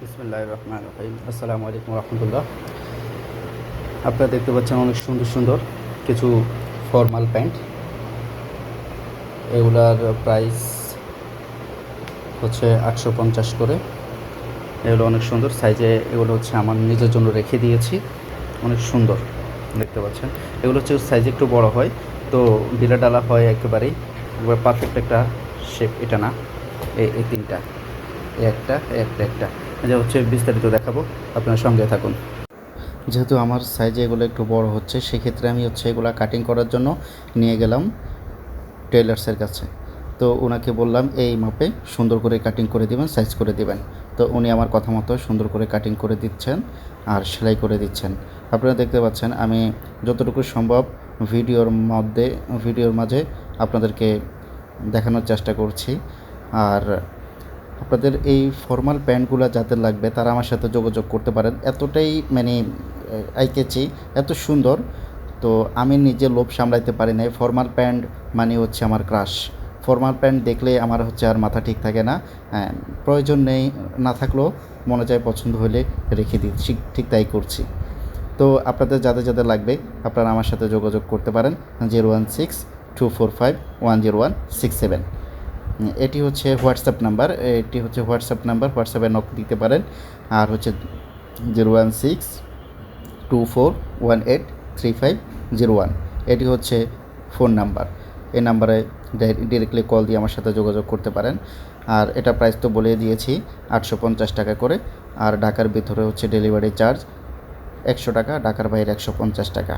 বিসমিল্লাহির রহমানির রহিম। আসসালামু আলাইকুম রহমতুল্লাহ। আপনারা দেখতে পাচ্ছেন অনেক সুন্দর সুন্দর কিছু ফর্মাল প্যান্ট। এগুলার প্রাইস হচ্ছে 850 করে। এগুলো অনেক সুন্দর সাইজে, এগুলো হচ্ছে আমার নিজের জন্য রেখে দিয়েছি। অনেক সুন্দর দেখতে পাচ্ছেন। এগুলো হচ্ছে সাইজে একটু বড় হয়, তো ডিলা ডালা হয় একেবারেই পারফেক্ট একটা শেপ। এটা না, এই তিনটা, একটা এটা হচ্ছে বিস্তারিত দেখাবো, আপনার সঙ্গে থাকুন। যেহেতু আমার সাইজে এগুলো একটু বড় হচ্ছে, সেক্ষেত্রে আমি হচ্ছে এগুলো কাটিং করার জন্য নিয়ে গেলাম টেলার্সের কাছে। তো ওনাকে বললাম এই মাপে সুন্দর করে কাটিং করে দেবেন, সাইজ করে দেবেন। তো উনি আমার কথা মতো সুন্দর করে কাটিং করে দিচ্ছেন আর সেলাই করে দিচ্ছেন। আপনারা দেখতে পাচ্ছেন আমি যতটুকু সম্ভব ভিডিওর মাঝে আপনাদেরকে দেখানোর চেষ্টা করছি। আর আপনাদের এই ফর্মাল প্যান্টগুলো যাদের লাগবে তারা আমার সাথে যোগাযোগ করতে পারেন। এতটাই মানে আই ক্যাচি, এত সুন্দর। তো আমি নিজে লোভ সামলাইতে পারি না। ফর্মাল প্যান্ট মানে হচ্ছে আমার ক্রাশ। ফর্মাল প্যান্ট দেখলে আমার হচ্ছে আর মাথা ঠিক থাকে না। প্রয়োজন নেই, না থাকলেও মনে চায় পছন্দ হলে রেখে দিচ্ছি, ঠিক তাই করছি। তো আপনাদের যাদের লাগবে আপনারা আমার সাথে যোগাযোগ করতে পারেন 016-245-10167। এটি হচ্ছে হোয়াটসঅ্যাপ নাম্বার, হোয়াটসঅ্যাপে নক দিতে পারেন। আর হচ্ছে 016-2418-3501, এটি হচ্ছে ফোন নাম্বার। এই নাম্বারে ডিরেক্টলি কল দিয়ে আমার সাথে যোগাযোগ করতে পারেন। আর এটা প্রাইস তো বলে দিয়েছি, 850 টাকা করে। আর ঢাকার ভিতরে হচ্ছে ডেলিভারি চার্জ 100 টাকা, ঢাকার বাইরে 150 টাকা।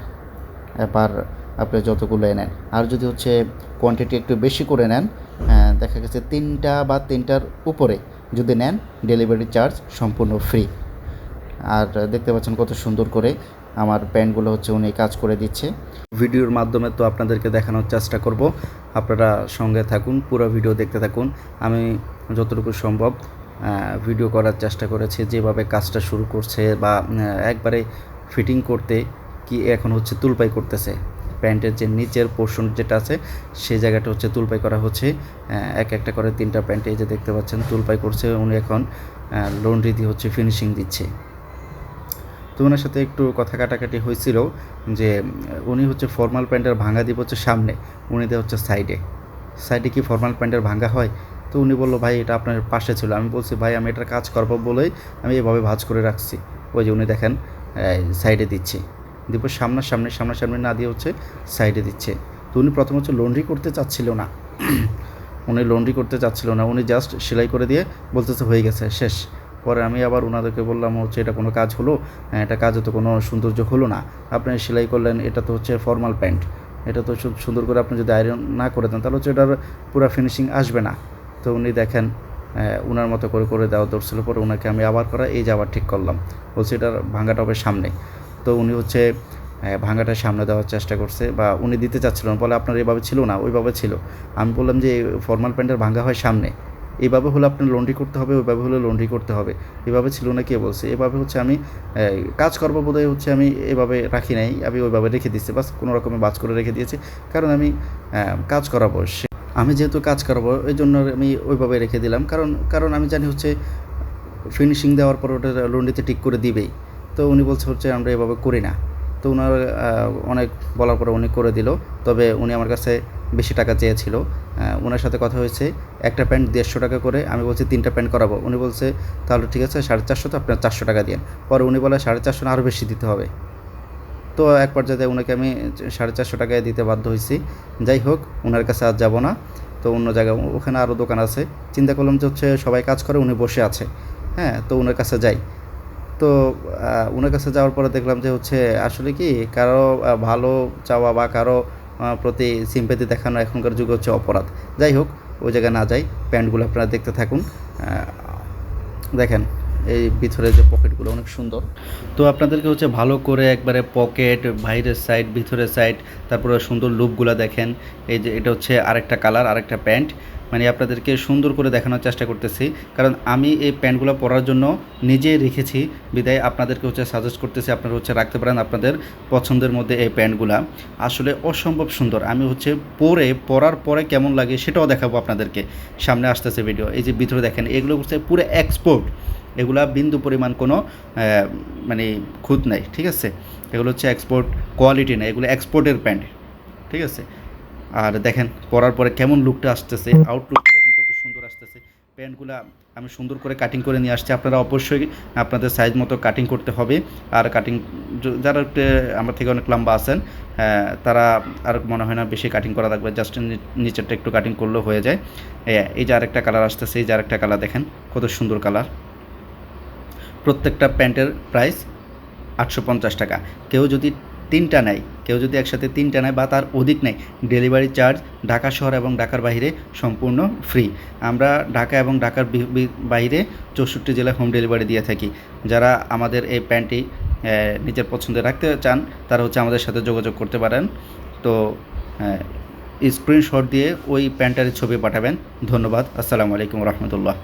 এবার আপনি যতগুলো নেন, আর যদি হচ্ছে কোয়ান্টিটি একটু বেশি করে নেন, দেখা গেছে 3টা বা 3টার উপরে যদি নেন, ডেলিভারি চার্জ সম্পূর্ণ ফ্রি। আর দেখতে পাচ্ছেন কত সুন্দর করে আমার প্যান্টগুলো হচ্ছে উনি কাজ করে দিচ্ছে। ভিডিওর মাধ্যমে তো আপনাদেরকে দেখানোর চেষ্টা করব, আপনারা সঙ্গে থাকুন, পুরো ভিডিও দেখতে থাকুন। আমি যতটুকু সম্ভব ভিডিও করার চেষ্টা করেছি, যেভাবে কাজটা শুরু করছে বা একবারে ফিটিং করতে কি এখন হচ্ছে তুলপাই করতেছে। প্যান্টের যে নিচের পোর্শন যেটা আছে সেই জায়গাটা হচ্ছে তুলপাই করা হচ্ছে। একটা করে 3টা প্যান্টে এই যে দেখতে পাচ্ছেন তুলপাই করছে উনি। এখন লন্ড্রি দিয়ে হচ্ছে ফিনিশিং দিচ্ছে। তো ওনার সাথে একটু কথা কাটাকাটি হয়েছিল যে উনি হচ্ছে ফর্মাল প্যান্টের ভাঙা দিব হচ্ছে সামনে, উনি দিয়ে হচ্ছে সাইডে কি ফর্মাল প্যান্টের ভাঙা হয়? তো উনি বললো ভাই এটা আপনার পাশে ছিল। আমি বলছি ভাই আমি এটার কাজ করবো বলেই আমি এভাবে ভাঁজ করে রাখছি। ওই যে উনি দেখেন সাইডে দিচ্ছে, দিব সামনাসামনি না দিয়ে হচ্ছে সাইডে দিচ্ছে। তো উনি প্রথম হচ্ছে লন্ড্রি করতে চাচ্ছিল না, উনি জাস্ট সেলাই করে দিয়ে বলতেছে হয়ে গেছে, শেষ। পরে আমি আবার ওনাদেরকে বললাম হচ্ছে এটা কোনো কাজ হলো? এটা কাজে তো কোনো সৌন্দর্য হলো না। আপনি সেলাই করলেন, এটা তো হচ্ছে ফর্মাল প্যান্ট, এটা তো সুন্দর করে আপনি যদি আয়রন না করে দেন তাহলে হচ্ছে এটার পুরো ফিনিশিং আসবে না। তো উনি দেখেন ওনার মতো করে দেওয়া ধরছিল। পরে ওনাকে আমি আবার এই যে আবার ঠিক করলাম, বলছি এটার ভাঙাটা হবে সামনে। তো উনি হচ্ছে ভাঙাটা সামনে দেওয়ার চেষ্টা করছে, বা উনি দিতে চাচ্ছিলেন, বলে আপনার এভাবে ছিল না, ওইভাবে ছিল। আমি বললাম যে ফর্মাল প্যান্টের ভাঙা হয় সামনে, এইভাবে হলে আপনার লন্ড্রি করতে হবে, ওইভাবে হলে লন্ড্রি করতে হবে। এভাবে ছিল না, কে বলছে? এভাবে হচ্ছে আমি কাজ করবো বোধহয় হচ্ছে আমি এভাবে রাখি নাই, আমি ওইভাবে রেখে দিচ্ছি, বাস কোনো রকমে বাজ করে রেখে দিয়েছি। কারণ আমি কাজ করাবো, আমি যেহেতু কাজ করাবো এই জন্য আমি ওইভাবে রেখে দিলাম। কারণ আমি জানি হচ্ছে ফিনিশিং দেওয়ার পর ওটা লন্ড্রিতে ঠিক করে দিবেই। তো উনি বলছে হচ্ছে আমরা এভাবে করি না। তো ওনার অনেক বলার পরে উনি করে দিল। তবে উনি আমার কাছে বেশি টাকা চেয়েছিল। ওনার সাথে কথা হয়েছে, একটা প্যান্ট 150 টাকা করে। আমি বলছি 3টা প্যান্ট করাবো। উনি বলছে তাহলে ঠিক আছে 450, তো আপনার 400 টাকা দিন। পরে উনি বলে 450 না, আরও বেশি দিতে হবে। তো এক পর্যায়ে ওনাকে আমি 450 টাকায় দিতে বাধ্য হয়েছি। যাই হোক, ওনার কাছে আর যাব না। তো অন্য জায়গায়, ওখানে আরও দোকান আছে, চিন্তা করলাম যে হচ্ছে সবাই কাজ করে, উনি বসে আছে, হ্যাঁ, তো ওনার কাছে যাই। তো ওনার কাছে যাওয়ার পরে দেখলাম যে হচ্ছে আসলে কি কারো ভালো চাওয়া বা কারো প্রতি সিম্প্যাথি দেখানো এখনকার যুগে হচ্ছে অপরাধ। যাই হোক, ওই জায়গায় না যাই, প্যান্টগুলো আপনারা দেখতে থাকুন। দেখেন এই ভিতরে যে পকেটগুলো অনেক সুন্দর। তো আপনাদেরকে হচ্ছে ভালো করে একবারে পকেট, বাইরের সাইড, ভিতরের সাইড, তারপরে সুন্দর লুপগুলো দেখেন। এই যে এটা হচ্ছে আরেকটা কালার, আরেকটা প্যান্ট। মানে আপনাদেরকে সুন্দর করে দেখানোর চেষ্টা করতেছি, কারণ আমি এই প্যান্টগুলো পরার জন্য নিজেই রেখেছি, বিদায় আপনাদেরকে হচ্ছে সাজেস্ট করতেছি, আপনারা হচ্ছে রাখতে পারেন আপনাদের পছন্দের মধ্যে। এই প্যান্টগুলো আসলে অসম্ভব সুন্দর। আমি হচ্ছে পরার পরে কেমন লাগে সেটাও দেখাবো আপনাদেরকে, সামনে আসতেছে ভিডিও। এই যে ভিতরে দেখেন, এগুলো হচ্ছে পুরো এক্সপোর্ট, এগুলা বিন্দু পরিমাণ কোনো মানে খুঁত নাই, ঠিক আছে। এগুলো হচ্ছে এক্সপোর্ট কোয়ালিটি না, এগুলো এক্সপোর্টের প্যান্ট, ঠিক আছে। আর দেখেন পরার পরে কেমন লুকটা আসতেছে, আউটলুকটা দেখেন কত সুন্দর আসতেছে। প্যান্টগুলো আমি সুন্দর করে কাটিং করে নিয়ে আসছি, আপনারা অবশ্যই আপনাদের সাইজ মতো কাটিং করতে হবে। আর কাটিং যারা একটু আমার থেকে অনেক লম্বা আছেন তারা আর মনে হয় না বেশি কাটিং করা লাগবে, জাস্ট নিচেরটা একটু কাটিং করলেও হয়ে যায়। এই যে আরেকটা কালার আসতেছে, এই যে আরেকটা কালার দেখেন কত সুন্দর কালার। প্রত্যেকটা প্যান্টের প্রাইস 850 টাকা। কেউ যদি তিনটা নেয়, কেউ যদি একসাথে তিনটা নেয় বা তার অধিক নেয়, ডেলিভারি চার্জ ঢাকা শহর এবং ঢাকার বাইরে সম্পূর্ণ ফ্রি। আমরা ঢাকা এবং ঢাকার বাইরে 64 জেলায় হোম ডেলিভারি দিয়ে থাকি। যারা আমাদের এই প্যান্টটি নিজের পছন্দে রাখতে চান তারা হচ্ছে আমাদের সাথে যোগাযোগ করতে পারেন। তো স্ক্রিনশট দিয়ে ওই প্যান্টটার ছবি পাঠাবেন। ধন্যবাদ। আসসালামু আলাইকুম রহমতুল্লাহ।